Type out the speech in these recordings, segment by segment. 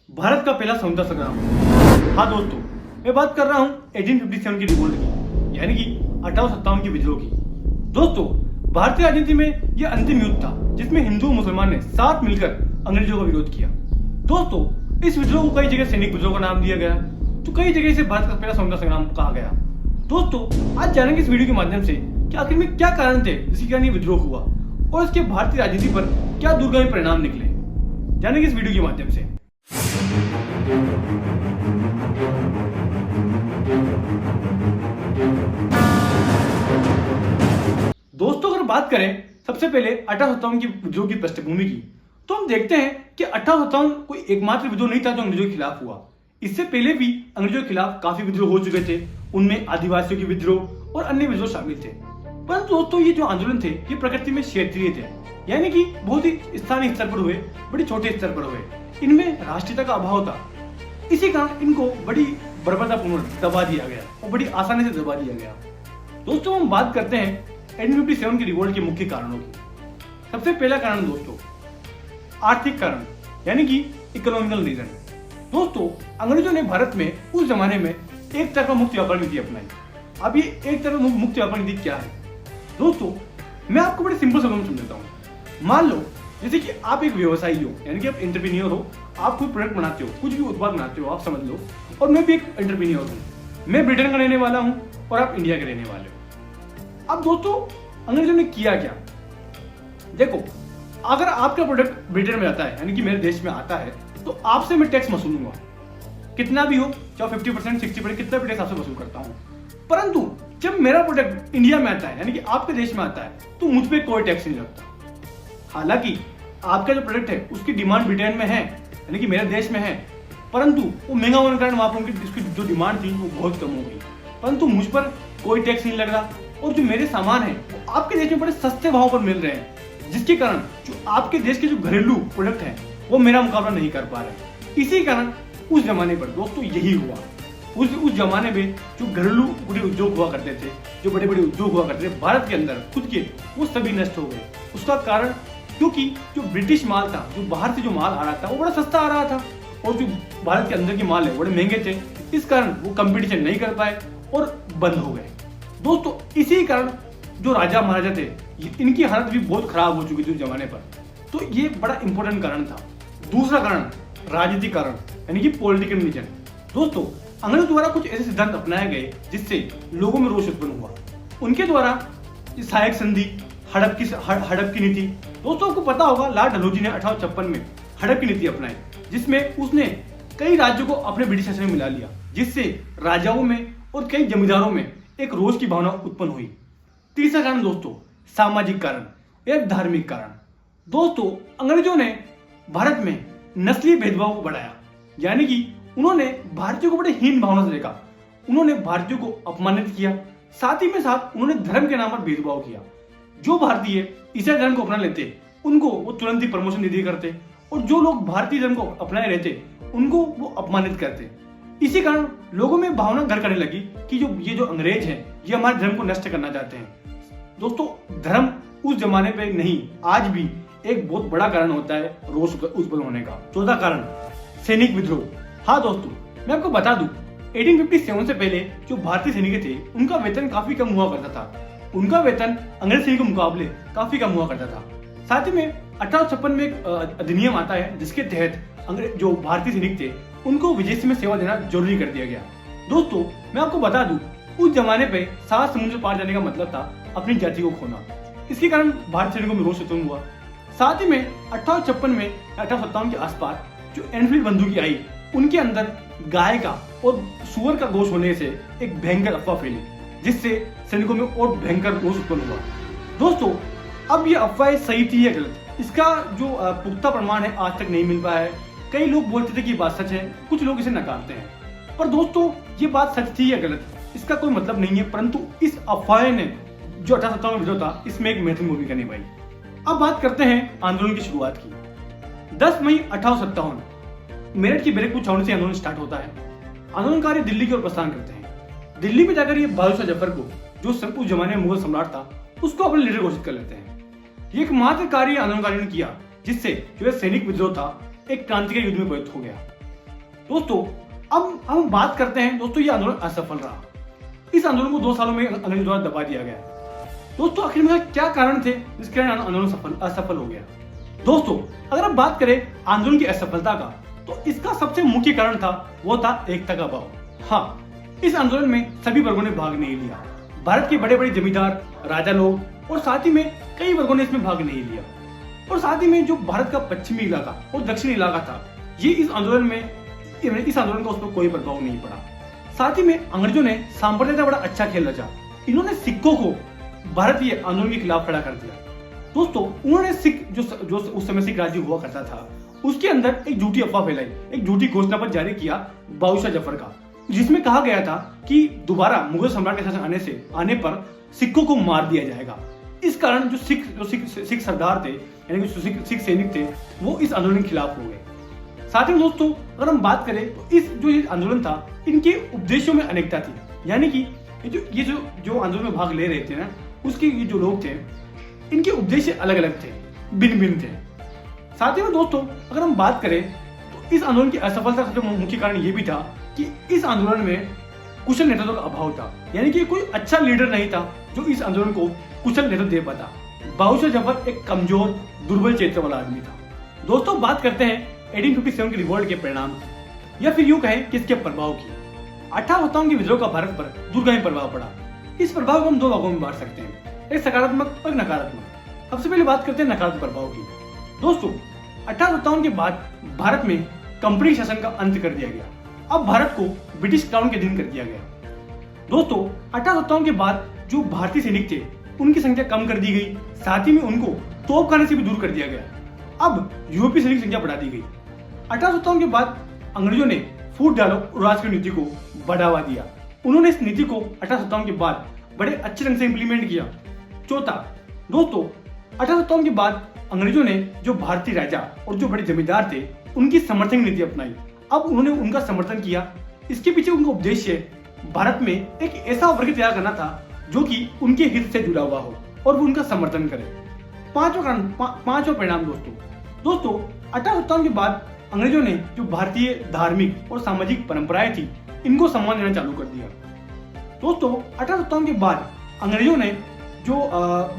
भारत का पहला स्वतंत्रता संग्राम। हाँ दोस्तों, मैं बात कर रहा हूँ 1857 की रिवोल्ट की, यानी कि 1857 की विद्रोह की। दोस्तों, भारतीय राजनीति में यह अंतिम युद्ध था जिसमें हिंदू और मुसलमान ने साथ मिलकर अंग्रेजों का विरोध किया। दोस्तों, इस विद्रोह को कई जगह सैनिक विद्रोह का नाम दिया गया, तो कई जगह इसे भारत का पहला स्वतंत्रता संग्राम कहा गया। दोस्तों, आज जानेंगे इस वीडियो के माध्यम से कि आखिर में क्या कारण थे जिसके कारण ये विद्रोह हुआ और इसके भारतीय राजनीति पर क्या दूरगामी परिणाम निकले। जानेंगे इस वीडियो के माध्यम से। दोस्तों, अगर बात करें सबसे पहले 1857 की विद्रोह की पृष्ठभूमि की, तो हम देखते हैं कि 1857 कोई एकमात्र विद्रोह नहीं था जो अंग्रेजों के खिलाफ हुआ। इससे पहले भी अंग्रेजों के खिलाफ काफी विद्रोह हो चुके थे, उनमें आदिवासियों के विद्रोह और अन्य विद्रोह शामिल थे। परंतु दोस्तों, ये जो आंदोलन थे ये प्रकृति में क्षेत्रीय थे, यानी कि बहुत ही स्थानीय स्तर पर हुए, बड़े छोटे स्तर पर हुए। इनमें राष्ट्रीयता का अभाव था, इसी कारण इनको बड़ी बर्बरतापूर्ण दबा दिया गया और बड़ी आसानी से दबा दिया गया। दोस्तों, हम बात करते हैं 1857 की रिवोल्ट के मुख्य कारणों की। सबसे पहला कारण दोस्तों, आर्थिक कारण, यानी कि इकोनॉमिकल रीजन। दोस्तों, अंग्रेजों ने भारत में उस जमाने में एक तरफा मुक्त व्यापार नीति अपनाई। अब ये एक तरफा मुक्त व्यापार नीति क्या है? दोस्तों, मैं आपको बड़े सिंपल शब्दों में समझाता हूँ। मान लो जैसे कि आप एक व्यवसायी हो, यानी कि आप एंटरप्रेन्योर हो, आप कोई प्रोडक्ट बनाते हो, कुछ भी उत्पाद बनाते हो, आप समझ लो, और मैं भी एक एंटरप्रेन्योर हूँ। मैं ब्रिटेन का रहने वाला हूँ और आप इंडिया के रहने वाले हो। अब दोस्तों, अंग्रेजों ने किया क्या? देखो, अगर आपका प्रोडक्ट ब्रिटेन में आता है, यानी कि मेरे देश में आता है, तो आपसे मैं टैक्स वसूलूंगा, कितना भी हो, चाहे 50%, 60%, कितना भी टैक्स आपसे वसूल करता हूँ। परंतु जब मेरा प्रोडक्ट इंडिया में आता है, यानी कि आपके देश में आता है, तो मुझ पर कोई टैक्स नहीं लगता। हालांकि आपका जो प्रोडक्ट है उसकी डिमांड ब्रिटेन में है, यानी कि मेरे देश में है, परंतु वो महंगा होने के कारण वहां पर उसकी जो डिमांड थी वो बहुत कम हो गई। परंतु मुझ पर कोई टैक्स नहीं लग रहा और जो मेरे सामान है वो आपके देश में बड़े सस्ते भाव पर मिल रहे हैं, जिसके कारण जो आपके देश के जो घरेलू प्रोडक्ट हैं वो मेरा मुकाबला नहीं कर पा रहे। इसी कारण उस जमाने पर दोस्तों यही हुआ। उस जमाने में जो घरेलू बड़े उद्योग हुआ करते थे, जो बड़े बड़े उद्योग हुआ करते थे भारत के अंदर खुद के, वो सभी नष्ट हो गए। उसका कारण क्योंकि जो ब्रिटिश माल था, जो बाहर से जो माल आ रहा था वो बड़ा सस्ता आ रहा था और जो भारत के अंदर के माल है बड़े महंगे थे। इस कारण वो कंपटीशन नहीं कर पाए और बंद हो गए। दोस्तों, इसी कारण जो राजा महाराजा थे इनकी हालत भी बहुत खराब हो चुकी थी उस जमाने पर। तो ये बड़ा इंपॉर्टेंट कारण था। दूसरा कारण राजनीतिक कारण, यानी कि पॉलिटिकल रीजन। दोस्तों, अंग्रेजों द्वारा कुछ ऐसे सिद्धांत अपनाए गए जिससे लोगों में रोष उत्पन्न हुआ। उनके द्वारा सहायक संधि, हड़प की नीति। दोस्तों, आपको पता होगा लार्ड डलहौजी ने 1856 में हड़प की नीति अपनाई, जिसमें उसने कई राज्यों को अपने ब्रिटिश शासन में मिला लिया, जिससे राजाओं में और कई जमींदारों में एक रोष की भावना उत्पन्न हुई। तीसरा कारण दोस्तों, सामाजिक कारण या धार्मिक कारण। दोस्तों, अंग्रेजों ने भारत में नस्लीय भेदभाव को बढ़ाया, यानी कि उन्होंने भारतीयों को बड़े हीन भावना से देखा। उन्होंने भारतीयों को अपमानित किया, साथ ही में साथ उन्होंने धर्म के नाम पर भेदभाव किया। जो भारतीय ईसाई धर्म को अपना लेते उनको वो तुरंत ही प्रमोशन दे दिया करते, और जो लोग भारतीय धर्म को अपनाए रहते उनको वो अपमानित करते। इसी कारण लोगों में भावना घर करने लगी कि ये जो अंग्रेज हैं ये हमारे धर्म को नष्ट करना चाहते हैं। दोस्तों, धर्म उस जमाने पे नहीं, आज भी एक बहुत बड़ा कारण होता है रोष उत्पन्न होने का। चौथा कारण, सैनिक विद्रोह। हाँ दोस्तों, मैं आपको बता दूं, 1857 से पहले जो भारतीय सैनिक थे उनका वेतन काफी कम हुआ करता था। उनका वेतन अंग्रेज सैनिकों के मुकाबले काफी कम हुआ करता था। साथ ही में 1856 में एक अधिनियम आता है जिसके तहत अंग्रेज जो भारतीय सैनिक थे उनको विदेश में सेवा देना जरूरी कर दिया गया। दोस्तों, मैं आपको बता दूं, उस जमाने पे 7 समुद्र पार जाने का मतलब था अपनी जाति को खोना। इसके कारण भारतीय सैनिकों में रोष उत्पन्न हुआ। साथ ही में 1856 में 1857 के आसपास जो एनफील्ड बंदूकें आई, उनके अंदर गाय का और सुअर का गोश्त होने से एक भयंकर अफवाह फैली, जिससे सैनिकों में और भयंकर रोष उत्पन्न हुआ। दोस्तों, अब ये अफवाह सही थी या गलत, इसका जो पुख्ता प्रमाण है आज तक नहीं मिल पाया है। कई लोग बोलते थे कि बात सच है, कुछ लोग इसे नकारते हैं। पर दोस्तों, ये बात सच थी या गलत इसका कोई मतलब नहीं है, परंतु इस अफवाह ने जो 1857 में विरोध था इसमें एक महत्वपूर्ण भूमिका निभाई। अब बात करते हैं आंदोलन की शुरुआत की। 10 मई 1857 मेरठ की बैरकपुर छावनी से आंदोलन स्टार्ट होता है। आंदोलनकारी दिल्ली की ओर प्रस्थान करते हैं। दिल्ली में जाकर ये बहादुर शाह जफर को, जो उस जमाने में मुगल सम्राट था, उसको अपने लीडर घोषित कर लेते हैं। ये एकमात्र कार्य आंदोलनकारियों ने किया जिससे जो सैनिक विद्रोह था एक क्रांतिकारी युद्ध में परिणत हो गया। दोस्तों अब हम बात करते हैं दोस्तों, ये आंदोलन असफल रहा। इस आंदोलन को 2 सालों में अंग्रेजों द्वारा दबा दिया गया। दोस्तों आखिर में क्या कारण थे जिसके कारण आंदोलन असफल हो गया? दोस्तों अगर हम बात करें आंदोलन की असफलता का, तो इसका सबसे मुख्य कारण था वो था एकता का अभाव। हाँ, इस आंदोलन में सभी वर्गों ने भाग नहीं लिया। भारत के बड़े बड़े जमींदार, राजा लोग और साथ ही में कई वर्गों ने इसमें भाग नहीं लिया। और साथ ही में जो भारत का पश्चिमी इलाका और दक्षिणी इलाका था, ये इस आंदोलन का उस पर कोई प्रभाव नहीं पड़ा। साथ ही में अंग्रेजों ने साम्राज्य का बड़ा अच्छा खेल रचा। इन्होंने सिखों को भारतीय आंदोलन के खिलाफ खड़ा कर दिया। दोस्तों उन्होंने सिख जो उस समय सिख राज्य हुआ करता था, उसके अंदर एक झूठी अफवाह फैलाई, एक झूठी घोषणा पत्र जारी किया बादशाह जफर का, जिसमें कहा गया था कि दोबारा मुगल सम्राट के शासन आने पर सिखों को मार दिया जाएगा। इस कारण जो सिख सरदार थे, यानी कि सिख सैनिक थे, वो इस आंदोलन के खिलाफ हो गए। साथ ही दोस्तों अगर हम बात करें तो ये आंदोलन था, इनके उपदेशों में अनेकता थी। यानी कि ये जो आंदोलन में भाग ले रहे थे ना, उसके ये जो लोग थे, इनके उद्देश्य अलग अलग थे, भिन्न भिन्न थे। साथ ही में दोस्तों अगर हम बात करें तो इस आंदोलन की असफलता का सबसे मुख्य कारण ये भी था कि इस आंदोलन में कुशल नेतृत्व का अभाव था। यानी कि कोई अच्छा लीडर नहीं था जो इस आंदोलन को कुशल नेतृत्व दे पाता। बादशाह जफर एक कमजोर, दुर्बल चरित्र वाला आदमी था। दोस्तों बात करते हैं 1857 के रिवोल्ट के परिणाम की, या फिर यूं कहें कि इसके प्रभाव की। 18 सत्तावन के विद्रोह का भारत पर दूरगामी प्रभाव पड़ा। इस प्रभाव को हम 2 भागों में बांट सकते हैं, एक सकारात्मक और नकारात्मक। सबसे पहले बात करते हैं नकारात्मक प्रभाव की। दोस्तों 1857 के बाद भारत में कंपनी शासन का अंत कर दिया गया। अब भारत को ब्रिटिश क्राउन के अधीन कर दिया गया। दोस्तों 1857 के बाद जो भारतीय सैनिक थे, उनकी संख्या कम कर दी गई। साथ ही में उनको तोपखाने से भी दूर कर दिया गया। अब यूरोपीय सैनिक संख्या बढ़ा दी गई। 1857 के बाद अंग्रेजों ने फूट डालो और राज की नीति को बढ़ावा दिया। उन्होंने इस नीति को 1857 के बाद बड़े अच्छे ढंग से इंप्लीमेंट किया। चौथा दोस्तों 1857 के बाद अंग्रेजों ने जो भारतीय राजा और जो बड़े जमींदार थे, उनकी समर्थन नीति अपनाई। अब उन्होंने उनका समर्थन किया। इसके पीछे उनका उद्देश्य भारत में एक ऐसा वर्ग तैयार करना था जो कि उनके हित से जुड़ा हुआ हो और वो उनका समर्थन करे। पांचवा परिणाम दोस्तों 1857 के बाद अंग्रेजों ने जो भारतीय धार्मिक और सामाजिक परंपराएं थी, इनको सम्मान देना चालू कर दिया। दोस्तों 1857 के बाद अंग्रेजों ने जो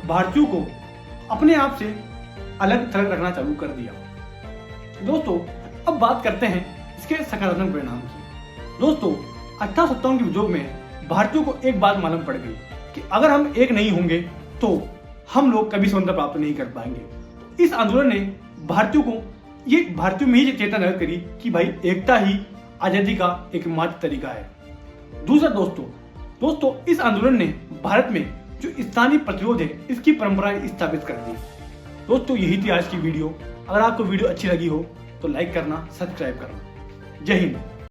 भारतीयों को अपने आप से अलग थलग रखना चालू कर दिया। दोस्तों अब बात करते हैं इसके सकारात्मक परिणाम की। दोस्तों 1857 के विद्रोह में भारतीयों को एक बात मालूम पड़ गई कि अगर हम एक नहीं होंगे तो हम लोग कभी स्वतंत्रता प्राप्त नहीं कर पाएंगे। इस आंदोलन ने भारतीयों में ही चेतना जागृत करी कि भाई एकता ही आजादी का एकमात्र तरीका है। दूसरा दोस्तों इस आंदोलन ने भारत में जो स्थानीय प्रतिरोध है, इसकी परंपराएं स्थापित कर दी। दोस्तों यही थी आज की वीडियो। अगर आपको वीडियो अच्छी लगी हो तो लाइक करना, सब्सक्राइब करना। जय हिंद।